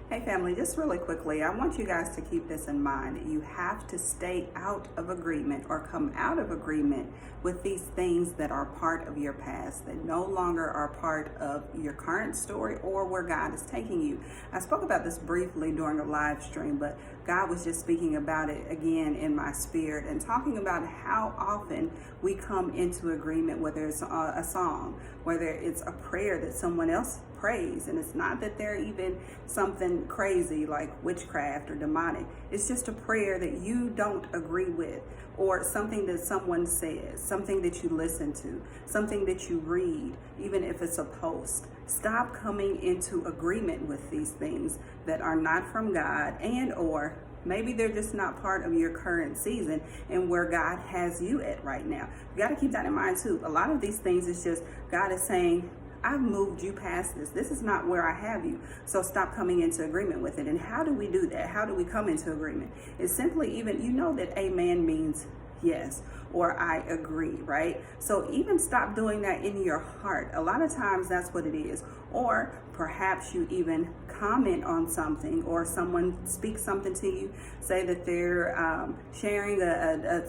Hey family, just really quickly, I want you guys to keep this in mind. You have to stay out of agreement or come out of agreement with these things that are part of your past, that no longer are part of your current story or where God is taking you. I spoke about this briefly during a live stream, but God was just speaking about it again in my spirit and talking about how often we come into agreement, whether it's a song, whether it's a prayer that someone else praise, and it's not that they're even something crazy like witchcraft or demonic. It's just a prayer that you don't agree with, or something that someone says, something that you listen to, something that you read, even if it's a post. Stop coming into agreement with these things that are not from God, and or maybe they're just not part of your current season and where God has you at right now. You got to keep that in mind too. A lot of these things is just God is saying, I've moved you past this. This is not where I have you. So stop coming into agreement with it. And how do we do that? How do we come into agreement? It's simply even, you know that amen means yes, or I agree, right? So even stop doing that in your heart. A lot of times that's what it is. Or perhaps you even comment on something, or someone speaks something to you, say that they're sharing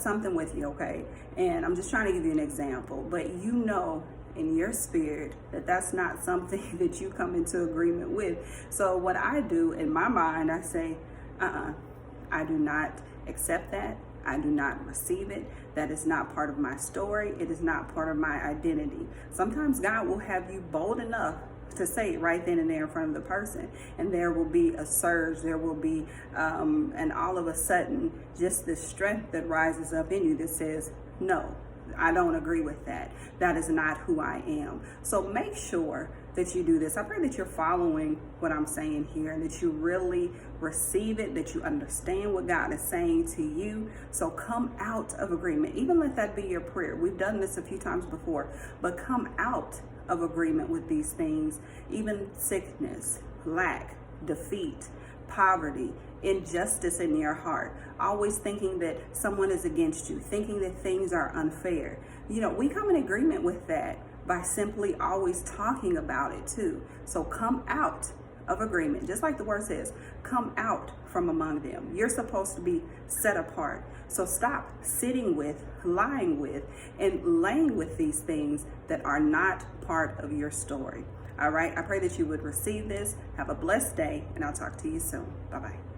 something with you, okay? And I'm just trying to give you an example, but you know in your spirit that that's not something that you come into agreement with. So what I do in my mind, I say, I do not accept that. I do not receive it. That is not part of my story. It is not part of my identity. Sometimes God will have you bold enough to say it right then and there in front of the person, and there will be a surge, there will be and all of a sudden just this strength that rises up in you that says, no, I don't agree with that. That is not who I am. So make sure that you do this. I pray that you're following what I'm saying here and that you really receive it, that you understand what God is saying to you. So come out of agreement. Even let that be your prayer. We've done this a few times before, but come out of agreement with these things, even sickness, lack, defeat, poverty, injustice in your heart, always thinking that someone is against you, thinking that things are unfair. You know, we come in agreement with that by simply always talking about it too. So come out of agreement, just like the word says, come out from among them. You're supposed to be set apart. So stop sitting with, lying with, and laying with these things that are not part of your story. All right, I pray that you would receive this. Have a blessed day, and I'll talk to you soon. Bye-bye.